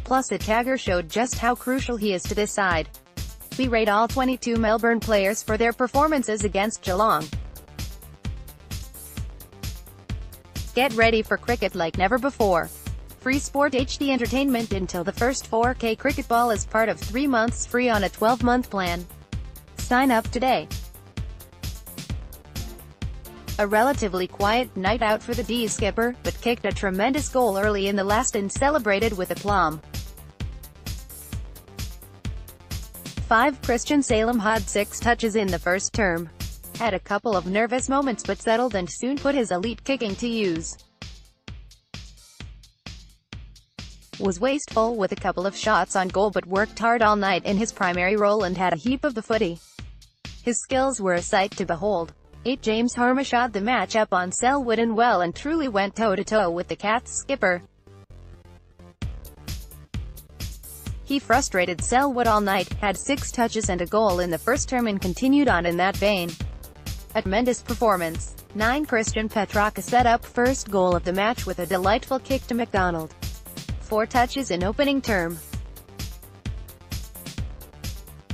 Plus a tagger showed just how crucial he is to this side. We rate all 22 Melbourne players for their performances against Geelong. Get ready for cricket like never before. Free Sport HD entertainment until the first 4K cricket ball is part of 3 months free on a 12-month plan. Sign up today. A relatively quiet night out for the Dees skipper, but kicked a tremendous goal early in the last and celebrated with aplomb. 5. Christian Salem had 6 touches in the first term. Had a couple of nervous moments but settled and soon put his elite kicking to use. Was wasteful with a couple of shots on goal but worked hard all night in his primary role and had a heap of the footy. His skills were a sight to behold. 8. James Harmer shot the match up on Selwood and well and truly went toe-to-toe with the Cats skipper. He frustrated Selwood all night, had 6 touches and a goal in the first term and continued on in that vein. A tremendous performance. 9. Christian Petrarca set up first goal of the match with a delightful kick to McDonald. 4 touches in opening term.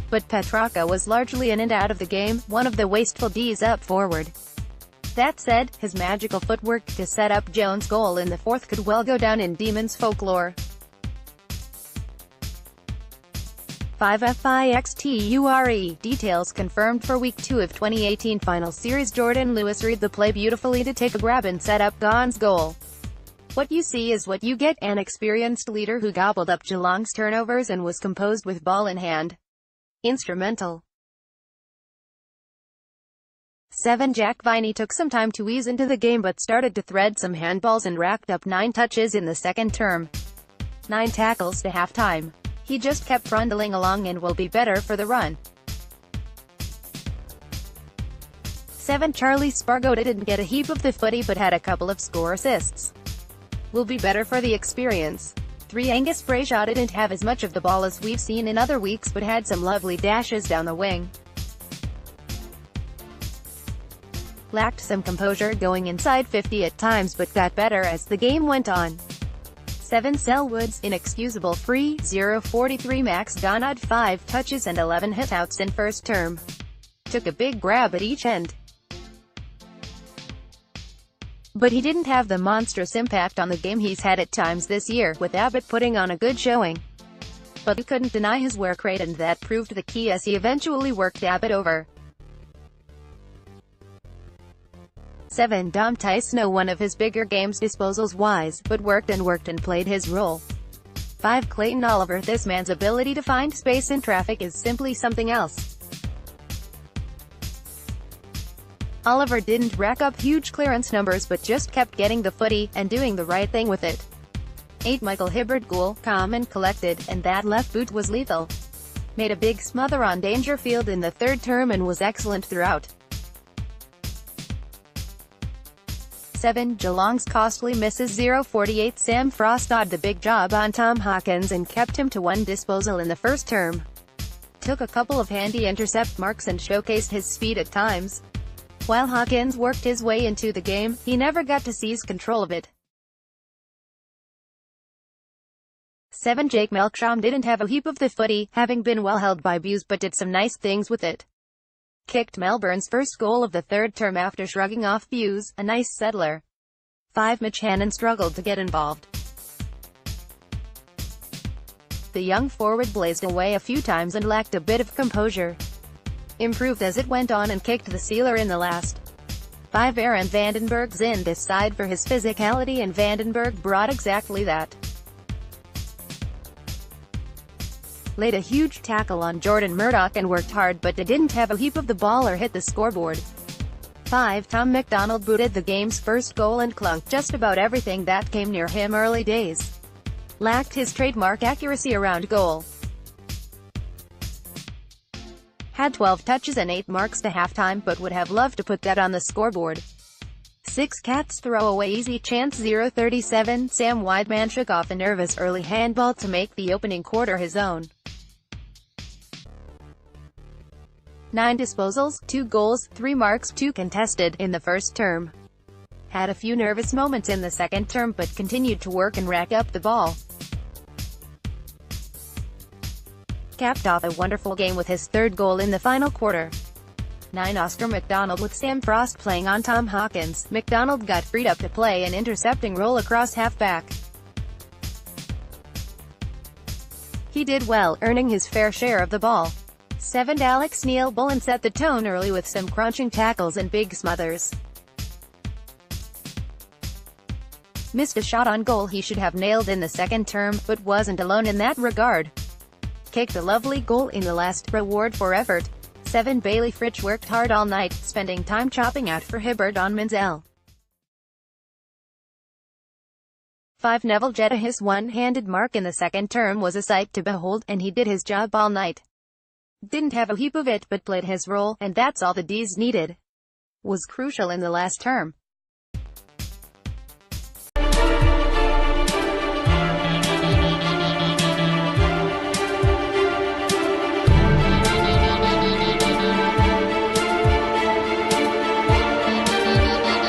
But Petrarca was largely in and out of the game, one of the wasteful D's up forward. That said, his magical footwork to set up Jones' goal in the fourth could well go down in Demons folklore. 5. FIXTURE details confirmed for Week 2 of 2018 Final Series. Jordan Lewis read the play beautifully to take a grab and set up Gawn's goal. What you see is what you get, an experienced leader who gobbled up Geelong's turnovers and was composed with ball in hand. Instrumental. 7. Jack Viney took some time to ease into the game but started to thread some handballs and racked up 9 touches in the second term. 9 tackles to halftime. He just kept trundling along and will be better for the run. 7. Charlie Spargo didn't get a heap of the footy but had a couple of score assists. Will be better for the experience. 3. Angus Brayshaw didn't have as much of the ball as we've seen in other weeks but had some lovely dashes down the wing. Lacked some composure going inside 50 at times but got better as the game went on. 7. Selwood's inexcusable free, 0.43 Max Gawn had 5 touches and 11 hitouts in first term. Took a big grab at each end. But he didn't have the monstrous impact on the game he's had at times this year, with Abbott putting on a good showing. But he couldn't deny his work rate and that proved the key as he eventually worked Abbott over. 7. Dom Tice, no one of his bigger games disposals-wise, but worked and played his role. 5. Clayton Oliver, this man's ability to find space in traffic is simply something else. Oliver didn't rack up huge clearance numbers but just kept getting the footy, and doing the right thing with it. 8. Michael Hibbert, cool, calm and collected, and that left boot was lethal. Made a big smother on Dangerfield in the third term and was excellent throughout. 7. Geelong's costly misses. 0.48 Sam Frost did the big job on Tom Hawkins and kept him to 1 disposal in the first term. Took a couple of handy intercept marks and showcased his speed at times. While Hawkins worked his way into the game, he never got to seize control of it. 7. Jake Melksham didn't have a heap of the footy, having been well held by Buse but did some nice things with it. Kicked Melbourne's first goal of the third term after shrugging off Buse, a nice settler. 5. Mitch Hannon struggled to get involved. The young forward blazed away a few times and lacked a bit of composure. Improved as it went on and kicked the sealer in the last. 5. Aaron Vandenberg's in this side for his physicality and Vandenberg brought exactly that. Laid a huge tackle on Jordan Murdoch and worked hard but didn't have a heap of the ball or hit the scoreboard. 5. Tom McDonald booted the game's first goal and clunked just about everything that came near him early days. Lacked his trademark accuracy around goal. Had 12 touches and 8 marks to halftime but would have loved to put that on the scoreboard. 6. Cats throw away easy chance. 0.37 Sam Wideman shook off a nervous early handball to make the opening quarter his own. 9 disposals, 2 goals, 3 marks, 2 contested in the first term. Had a few nervous moments in the second term but continued to work and rack up the ball. capped off a wonderful game with his third goal in the final quarter. 9 Oscar McDonald with Sam Frost playing on Tom Hawkins. McDonald got freed up to play an intercepting role across halfback. He did well, earning his fair share of the ball. 7 Alex Neil-Bullen set the tone early with some crunching tackles and big smothers. Missed a shot on goal he should have nailed in the second term, but wasn't alone in that regard. Kicked a lovely goal in the last, reward for effort. 7 Bailey Fritsch worked hard all night, spending time chopping out for Hibbert on Menzel. 5 Neville Jetta. His one-handed mark in the second term was a sight to behold, and he did his job all night. Didn't have a heap of it, but played his role, and that's all the Dees needed. Was crucial in the last term.